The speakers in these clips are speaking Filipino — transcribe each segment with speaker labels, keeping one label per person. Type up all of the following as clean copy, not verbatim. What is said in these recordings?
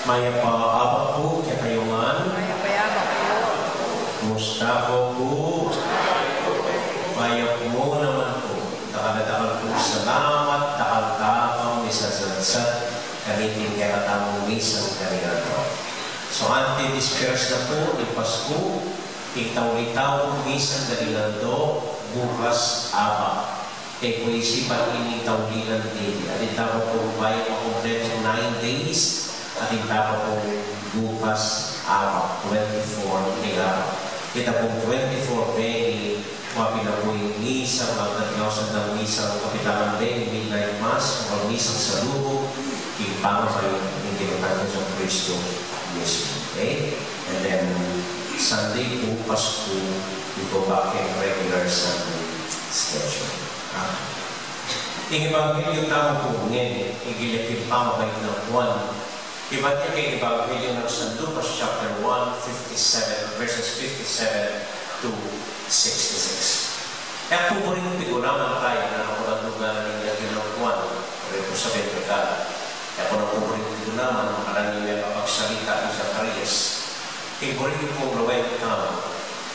Speaker 1: Mayapaabak po, kakayungan.
Speaker 2: Mayapaabak po.
Speaker 1: Mustafa po. Mayap mo naman po. Takal-takal po salamat, takal-takal, misasansat, kaniting kakatamong misang karinato. So, anti-disperse na po, ipas po, itaw-itaw, misang karinato, bukas aba. Kung isipan ini taulinan din. At itaw po bayan makompleto 9 days. At itaw po bukas aba, 24 ikaw. Kita po 24 Benny, mapinapuin misang magkatiosan ng misang Kapitanan Benny, Midnight Mass, o misang sa lubog, ipang kayo yung tinatangin sa Kristo mismo. Okay? And then, Sunday po, Pasko, we go back in regular Sunday schedule. Ang Ebanghelyo tamo po ngayon, igilipin pa mabait ng 1. Iba niya kay Ebanghelyo ng San Lucas chapter 1, 57, verses 57 to 66. Kaya po rin pigunaman tayo na nakulang lugar ng Ebanghelyo ng 1, rin po sa Bentrikala. Kaya po rin pigunaman ng karaniwang kapagsalita ng Zacarias. Tingko rin po laway ka,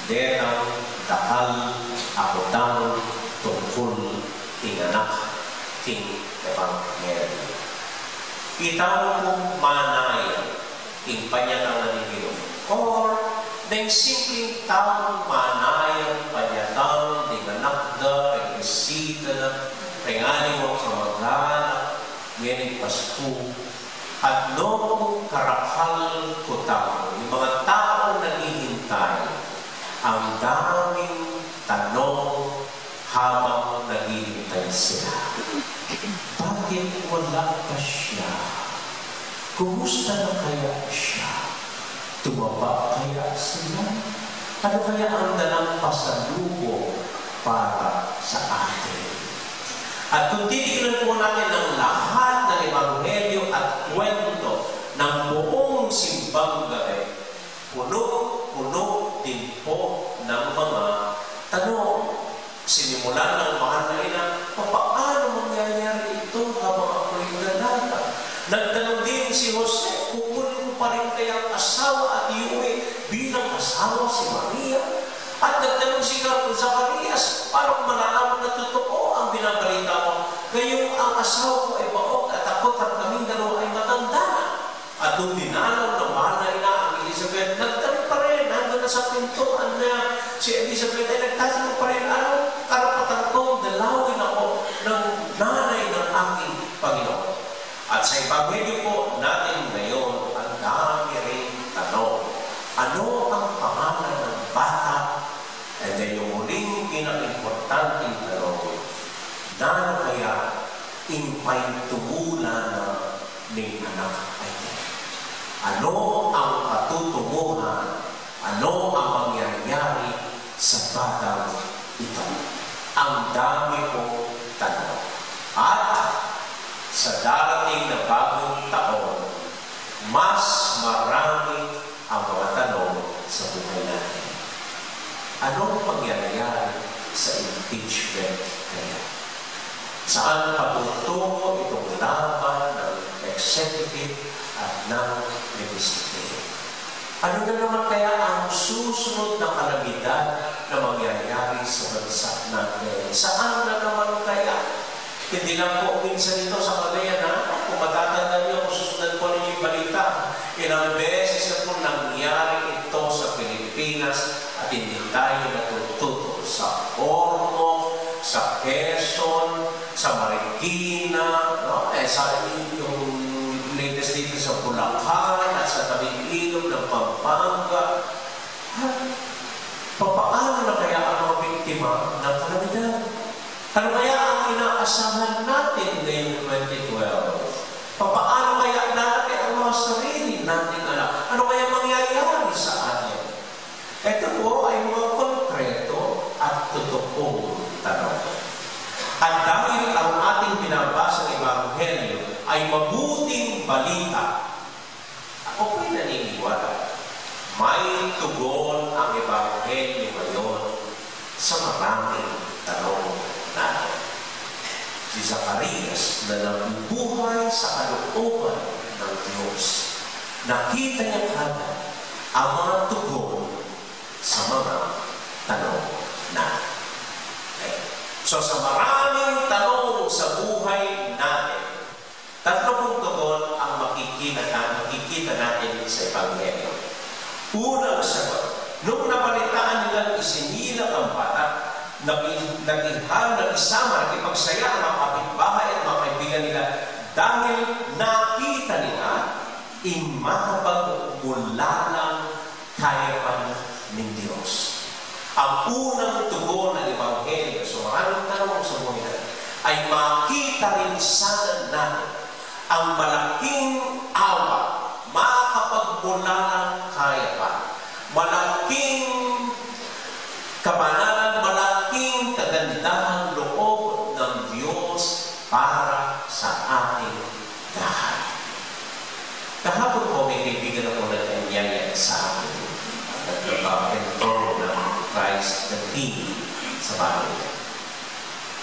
Speaker 1: detang, dakal, akotang, tungkol, tinganak, ting Ebanghelyo. Itaw po manay, ting panyatangan ni Ginoo. Or, dahil simpleng taong manay, panyatang, tinganakda, requisita, pengani mo sa magana, ngayon Pasko, at noong karakal ko tao, yung mga taong naghihintay, ang daming tanong habang naghihintay sila. Bakit wala pa siya? Kumusta na kaya siya? Tumaba kaya sila? Ano kaya ang dalang pasalubong para sa atin? At kung titignan po natin ang lahat ng Ebanghelyo at kwento ng buong simbang gabi, puno-puno din po ng mga tanong. Sinimulan ng mga ina, paano mangyayari ito habang ako'y nalala? Nagtanong din si Jose, kukunin mo pa rin kayang asawa at iuwi bilang asawa si Maria? At nagtanong si Zacarias, paano malalaman na totoo ang binabalita mo? Ngayong ang asawa ko ay baog at ako at kaming dalawa ay matanda na. At nung dinalaw ng mahal na ang Elizabeth, nagtanong pa rin hanggang nasa pintuan na si Elizabeth ay nagtatanong pa rin, ano karapatan ko, dalawin ako ng nanay ng aking Panginoon. At sa Ebanghelyo po natin ngayon, ang dami rin tanong. Ano ang pangalan ng bata? And then yung muling pinaka-importanting tanong, na kaya impay tumula na ng anak ay ano ang patutunguhan? Ano ang mangyayari sa batang ito? Ang dami po tanong. At sa darating na bagong taon, mas marami ang mga tanong sa buhay natin. Anong mangyayari sa impeachment kaya? Saan patutungo itong laban ng executive at ng legislative? Ano na naman kaya ang susunod na kalamidad na mangyayari sa bansa natin? Saan na naman kaya? Hindi lang po minsan ito sa Kalaya na kung matatanda niyo, kung susunod po ninyo yung balita, ilang beses na po nangyari ito sa Pilipinas at hindi tayo natututo sa Ormoc, sa Quezon, sa Marikina, no? Sa yung latest dito sa Bulacan at sa tabing ilog ng Pampanga. Papaano na kaya ang mga biktima ng kalamidad? Ano kaya ang inaasahan natin ngayong 2012? Papaano kaya natin ang mga sarili natin anak? Ano kaya mangyayari sa atin? Ito po ay mga konkreto at totoong tanong. At dahil ang ating binabasa ng Ebanghelyo ay mabuting balita, ako po'y naniniwala, may tugon ang Ebanghelyo ngayon sa maraming tanong natin. Si Zacarias na nabubuhay sa kalooban ng Diyos. nakita niya kagad ang mga tugon sa mga tanong natin. Okay. So sa maraming tanong sa buhay natin, 30 tugon ang makikita natin sa Ebanghelyo. Unang sagot, nung napalitaan nilang isinilang ang bata, nagisama, nakipagsaya ang mga kapitbahay at mga kaibigan nila dahil nakita nila makapagmulalang kayapan ng Diyos. Ang unang tugon ng Ebanghelyo sa maraming tanong sa buhay natin ay makita rin sana natin ang malaking awa, makapagmulalang kayapan, malaking kabanalan, malaking kagandahan loob ng Diyos para sa ating lahat. Kahapon po may kaibigan ako na kanyaya sa akin. Nagpapentoro ng Christ the King sa bahay.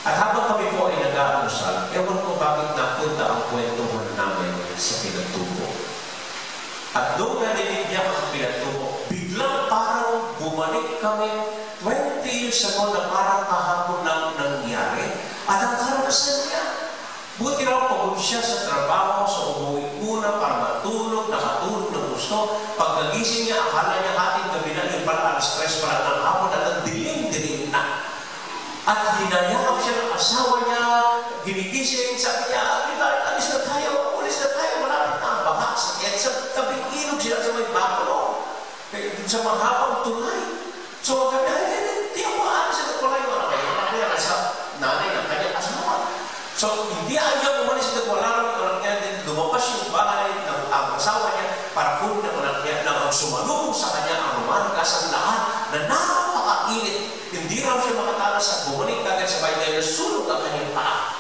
Speaker 1: At habang kami po ay nag-aamusal, ewan ko bakit napunta ang kwentuhan namin sa pinatubo. At doon narinig niya ang pinatubo, biglang parang bumalik kami 20 years ago na parang kahapon lang nangyari. At ang karanasan niya, buti raw pagod siya sa trabaho, sa umuwi muna para matulog, nakatulog ng gusto. Pag nagising niya, akala niya hating gabi na, yung pala alas 3 para ng hapon at ang dilim-dilim na. At hinayakap siya ng asawa niya, ginigising, sabi niya, alis na tayo, malapit na ang baha. Sa tabing ilog sila sa may baklo, sa mahabang tulay. So, gabi, hindi ako alis na tulay, wala kayo, sa nanay ng kanyang asawa. So, hindi ayaw umalis na wala ng kanya din. Lumabas yung bahay ng asawa niya para kunin ang anak niya na sumalubong sa kanya ang rumangkas ang lahat na napakainit. Hindi raw siya makatala sa bumalik kagad sa bahay dahil nasulog ang kanyang paa.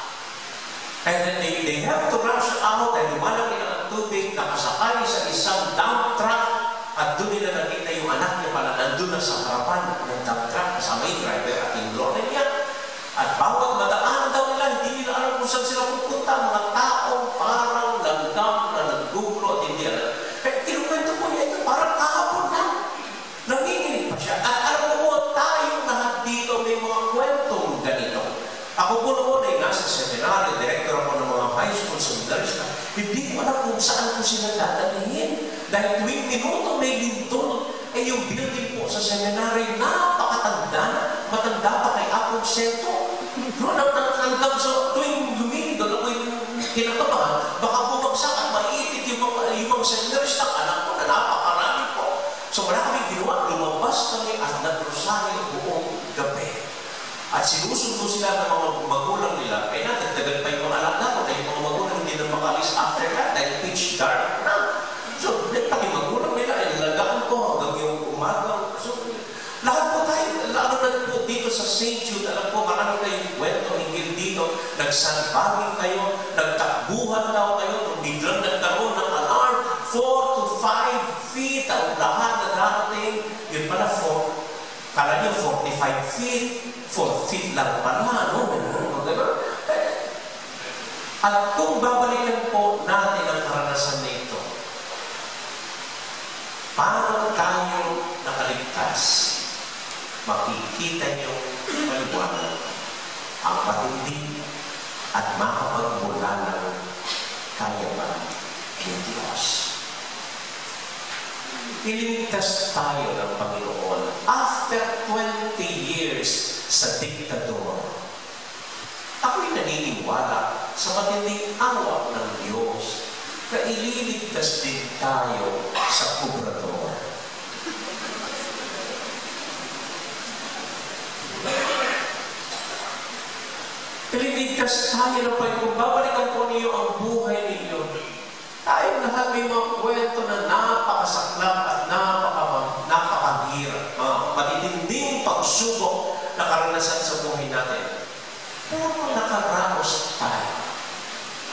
Speaker 1: And then they have to rush out at lumalaki ng tubig, nakasakay sa isang dump truck at doon nila nakita yung anak niya pala nandun na sa harapan ng dump truck kasama yung driver at yung lorry niya. At bawat madaan daw nila, hindi nila alam kung saan sila pupunta. Mga taong parang langgam na naggugulo at hindi alam. Kaya kinukwento ko niya ito, parang kahapon na. Nanginginig pa siya. At alam mo, tayong lahat dito may mga kwentong ganito. Ako po noon ay nasa seminary, director ako ng mga high school seminarista. Hindi ko alam kung saan ko sila dadalhin. Dahil tuwing minuto may lintol, eh yung building po sa seminary, napakatanda na. Matanda pa kay Apong Sento. Hanggang sa tuwing lumilid, ako yung kinakabahan, baka bumagsak at maiipit yung mga seminarista, anak ko na napakarami po. So wala kami ginawa, lumabas kami at nagrosaryo buong gabi. At sinusundo sila ng mga magulang nila, kaya nadagdagan pa yung mga anak natin, dahil yung mga magulang hindi na makalis after that, dahil pitch dark na. So, pati magulang nila, ay nalagaan ko hanggang yung umaga. So, lahat po tayo, lalo na po dito sa St. Jude, alam po, marami kayong kwento hinggil dito, nagsanbagin kayo, nagtakbuhan daw kayo, nung biglang nagkaroon ng alarm, 4 to 5 feet ang lahat na darating, yun pala 4, kala niyo 45 feet, 4 feet lang pala, no? At kung babalikan po natin ang karanasan na ito, paano tayo nakaligtas? Makikita niyo maliwanag ang matindi at makapagmula ng kayaban ng Diyos. Iligtas tayo ng Panginoon after 20 years sa diktador. Ako'y naniniwala sa matinding awa ng Diyos na ililigtas din tayo sa kubrador. Ililigtas tayo na kung babalikan po niyo ang buhay ninyo. Tayo lahat may mga kwento na napakasaklap at napakahirap. Matitinding pagsubok na karanasan sa buhay natin. Pero nakaraos tayo.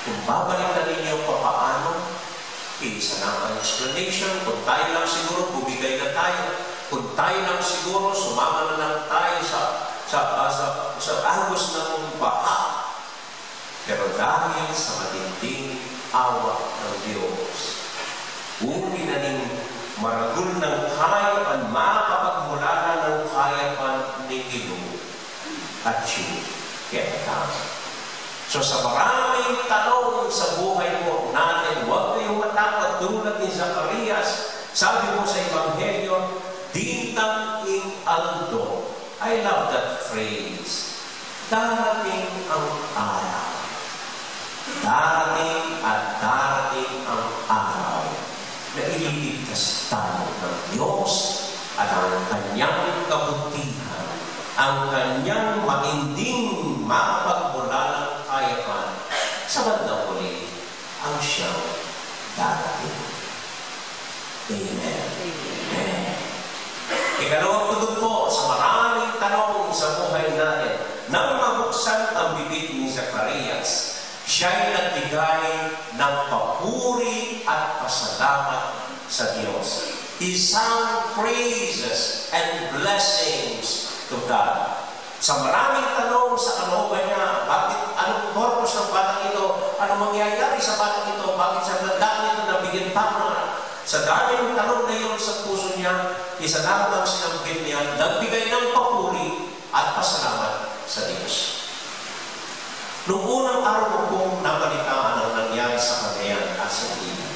Speaker 1: Kung babalikan ninyo paano, isa na ang explanation. Kung tayo lang siguro, bumigay na tayo. Kung tayo lang siguro, sumama na lang tayo sa agos ng baha. Pero dahil sa matinding awa ng Diyos, So sa maraming tanong sa buhay mo natin, huwag kayong matakot tulad ni Zacarias. Sabi mo sa Ebanghelyo, Dintang ing aldo. I love that phrase. Darating ang araw. Darating at darating ang araw na ililigtas tayo ng Diyos at ang kanyang kabutihan, ang kanyang matinding mapagmula ng kayaman sa bandang huli ang siyang darating. Amen. Amen. Ikalawang tudod po sa maraming tanong sa buhay natin, nang mabuksan ang bibig ni Zacarias, siya'y nagbigay ng papuri at pasalamat sa Diyos. He sang praises and blessings to God. Sa maraming tanong sa kalooban niya, bakit, anong purpose ng batang ito, anong mangyayari sa batang ito, bakit sa bandang ito nabigyan pa na. Sa dami ng tanong na yun sa puso niya, isa lang ang sinambit niya, nagbigay ng papuri at pasalamat sa Diyos. Noong unang araw ko pong nabalitaan ang nangyari sa Cagayan at sa Ina,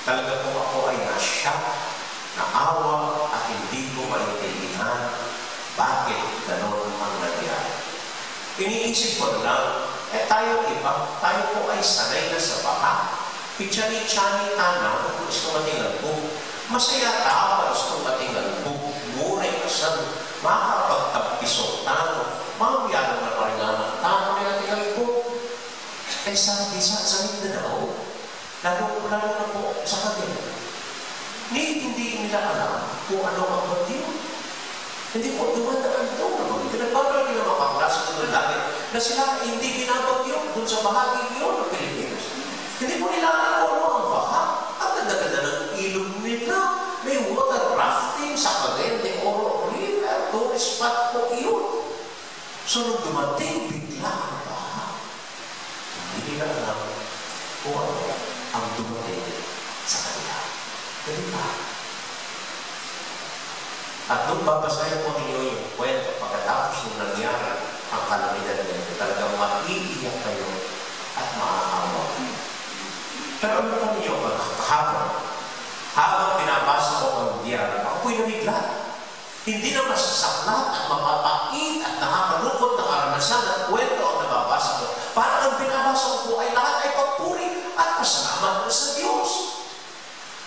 Speaker 1: talaga po ako ay na-shock, naawa at hindi ko maintindihan bakit gano'n ang nangyari. Iniisip ko lang, tayo iba, tayo po ay sanay na sa baha. Pichani-chani tanaw, gusto matingan po. Masaya tao, gusto matingan po. Muray kasan, makapagtapisok tanaw. Mamiyano na paringaman tanaw na natingan po. Sabi sa Mindanao, lalo na po sa kanila. Hindi nila alam kung ano ang bagyo. Hindi po dumadaan doon. Pinagpapalagi ng mga kaklase ko doon dati na sila hindi binabagyo doon sa bahagi yun ng Pilipinas. Hindi po nila alam kung ano ang baha. Ang ganda-ganda ng ilog nila. May water rafting sa Cagayan de Oro River. Tourist spot po iyon. So nung dumating, bigla ang baha. Hindi nila alam kung ano ang dumating sa kanila. Ganun. At nung babasahin po ninyo yung kwento, pagkatapos nung nangyari ang kalamidad nito, talagang maiiyak kayo at maaawa. Pero ano po ninyo, habang pinabasa ko ang diyan, ako po'y namiglat. Hindi na masasaklat at mapapait at nakakalungkot na karanasan at kwento ang nababasa ko. Parang ang pinabasa ko po ay lahat ay papuri at pasalamat sa Diyos.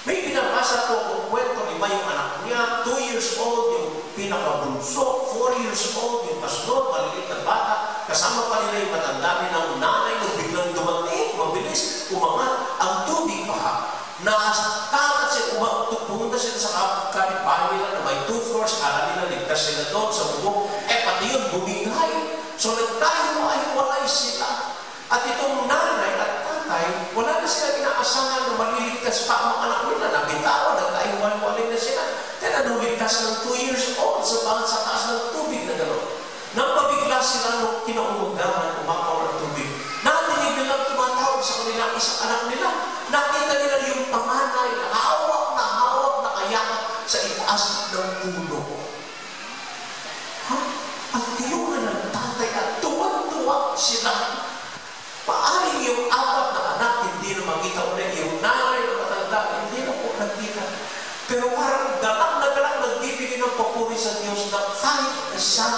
Speaker 1: May pinabasa ko kung kwento, 5 yung anak niya, 2 years old yung pinakabunso, 4 years old yung pastor, maliit na bata, kasama pa nila yung matanda ng nanay nung biglang dumating, mabilis, umangat ang tubig pa. Nakatangat sila, pumunta sila sa kapitbahay nila na may 2 floors, kala nila ligtas sila doon sa bubong, pati yun bumingay. So nagtayo-walay sila. At itong nanay at tatay, wala na sila inaasahan na maliligtas pa ang mga anak nila. Nabitawan, nagtayo-walay na sila. Kaya nanuligtas ng 2 years old sa taas ng tubig na gano'n. Nang mabigla sila nung kinaumugahan, umakaw ng tubig, natinig nilang tumatawag sa kanila isang anak nila. Nakita nila yung panganay na hawak na kayakap sa itaas ng puno. Ang tiyungan ng tatay at tuwag-tuwag sila. Paaring yung 4 na anak hindi na makita ulit, yung nanay na matanda, hindi na po nakita. Pero parang galak na galak nagbibigay ng papuri sa Diyos na kahit isa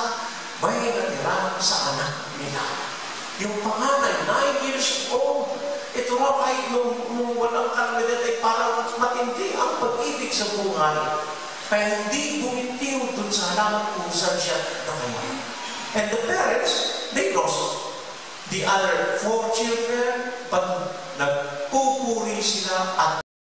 Speaker 1: may natira sa anak nila. Yung panganay, 9 years old, ito raw ay nung walang kalamidad ay parang matindi ang pag-ibig sa buhay. Kaya hindi bumitiw dun sa halaman kung saan siya nakaya. And the parents, they lost the other 4 children, but nagpupuri sila at